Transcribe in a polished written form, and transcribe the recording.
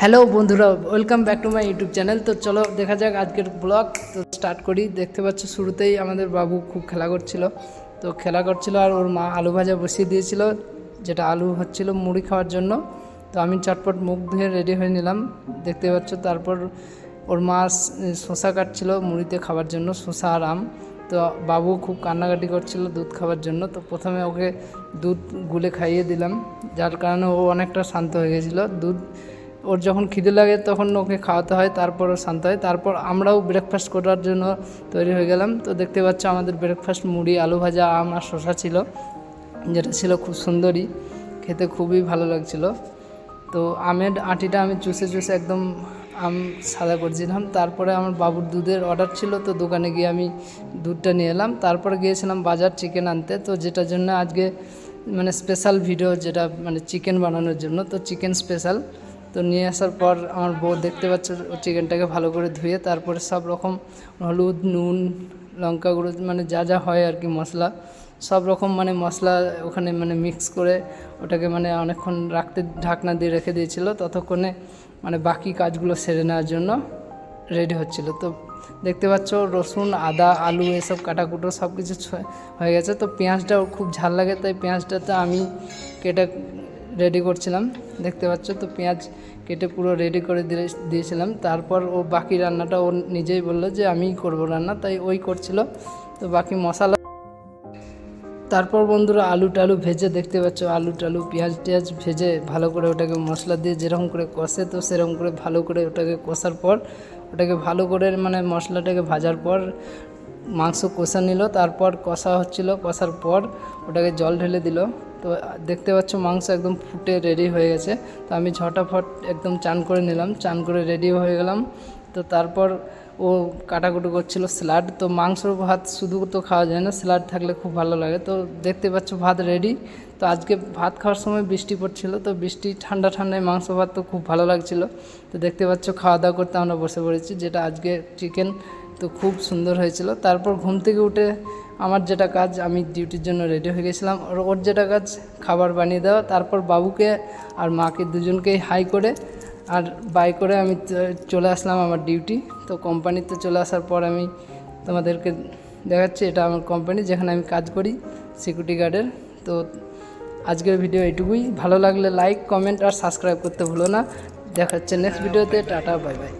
Hello বন্ধুরা, welcome back to my YouTube channel. তো চলো দেখা যাক আজকের ব্লগ। তো স্টার্ট করি। দেখতে পাচ্ছ শুরুতেই আমাদের বাবু খুব খেলা করছিল আর ওর মা আলু ভাজা বসিয়ে দিয়েছিল, যেটা আলু হচ্ছিল মুড়ি খাওয়ার জন্য। তো আমি চটপট মুখ ধুয়ে রেডি হয়ে নিলাম, দেখতে পাচ্ছ। তারপর ওর মা শসা কাটছিল মুড়িতে খাওয়ার জন্য, শসা আর আম। তো বাবু খুব কান্নাকাটি করছিল দুধ খাওয়ার জন্য। তো প্রথমে ওকে দুধ গুলে খাইয়ে দিলাম, যার কারণে ও অনেকটা শান্ত হয়ে গেছিলো। ওর যখন খিদে লাগে তখন ওকে খাওয়াতে হয়, তারপর ও শান্ত হয়। তারপর আমরাও ব্রেকফাস্ট করার জন্য তৈরি হয়ে গেলাম। তো দেখতে পাচ্ছ আমাদের ব্রেকফাস্ট মুড়ি, আলু ভাজা, আম আর শসা ছিল, যেটা ছিল খুব সুন্দরই, খেতে খুবই ভালো লাগছিল। তো আমের আটিটা আমি চুষে একদম আম সাদা করছিলাম। তারপরে আমার বাবুর দুধের অর্ডার ছিল, তো দোকানে গিয়ে আমি দুধটা নিয়ে এলাম। তারপরে গিয়েছিলাম বাজার চিকেন আনতে, তো যেটার জন্য আজকে মানে স্পেশাল ভিডিও, যেটা মানে চিকেন বানানোর জন্য। তো চিকেন স্পেশাল। তো নিয়ে আসার পর আমার বউ দেখতে পাচ্ছ চিকেনটাকে ভালো করে ধুয়ে তারপরে সব রকম হলুদ, নুন, লঙ্কা গুঁড়ো, মানে যা যা হয় আর কি মশলা, সব রকম মানে মশলা ওখানে মানে মিক্স করে ওটাকে মানে অনেকক্ষণ ঢাকনা দিয়ে রেখে দিয়েছিল, ততক্ষণে মানে বাকি কাজগুলো সেরে নেওয়ার জন্য রেডি হচ্ছিল। তো দেখতে পাচ্ছ রসুন, আদা, আলু এসব কাটাকুটো সব কিছু হয়ে গেছে। তো পেঁয়াজটা খুব ঝাল লাগে, তাই পেঁয়াজটাতে আমি কেটে রেডি করছিলাম, দেখতে পাচ্ছ। তো পেঁয়াজ কেটে পুরো রেডি করে দিয়েছিলাম। তারপর ও বাকি রান্নাটা ও নিজেই বললো যে আমিই করবো রান্না, তাই ওই করছিল। তো বাকি মশলা, তারপর বন্ধুরা আলু টালু ভেজে, দেখতে পাচ্ছ আলু টালু পেঁয়াজ টেয়াজ ভেজে ভালো করে ওটাকে মশলা দিয়ে যেরকম করে কষে, তো সেরকম করে ভালো করে ওটাকে কষার পর, ওটাকে ভালো করে মানে মশলাটাকে ভাজার পর মাংস কষা নিল। তারপর কষা হচ্ছিল, কষার পর ওটাকে জল ঢেলে দিল। তো দেখতে পাচ্ছ মাংস একদম ফুটে রেডি হয়ে গেছে। তো আমি ঝটাফট একদম চান করে নিলাম, চান করে রেডি হয়ে গেলাম। তো তারপর ও কাটাকুটি করছিল স্যালাড। তো মাংসর ভাত শুধু তো খাওয়া যায় না, স্যালাড থাকলে খুব ভালো লাগে। তো দেখতে পাচ্ছ ভাত রেডি। তো আজকে ভাত খাওয়ার সময় বৃষ্টি পড়ছিল, তো বৃষ্টি ঠান্ডা ঠান্ডায় মাংস ভাত তো খুব ভালো লাগছিল। তো দেখতে পাচ্ছ খাওয়া দাওয়া করতে আমরা বসে পড়েছি, যেটা আজকে চিকেন। তো খুব সুন্দর হয়েছিল। তারপর ঘুম থেকে উঠে আমার যেটা কাজ, আমি ডিউটির জন্য রেডি হয়ে গেছিলাম। ওর যেটা কাজ খাবার বানিয়ে দেওয়া। তারপর বাবুকে আর মাকে দুজনকেই হাই করে আর বাই করে আমি চলে আসলাম আমার ডিউটি। তো কোম্পানিতে চলে আসার পর আমি তোমাদেরকে দেখাচ্ছি, এটা আমার কোম্পানি যেখানে আমি কাজ করি, সিকিউরিটি গার্ডের। তো আজকের ভিডিও এইটুকুই। ভালো লাগলে লাইক, কমেন্ট আর সাবস্ক্রাইব করতে ভুলো না। দেখা হচ্ছে নেক্সট ভিডিওতে। Tata, bye bye.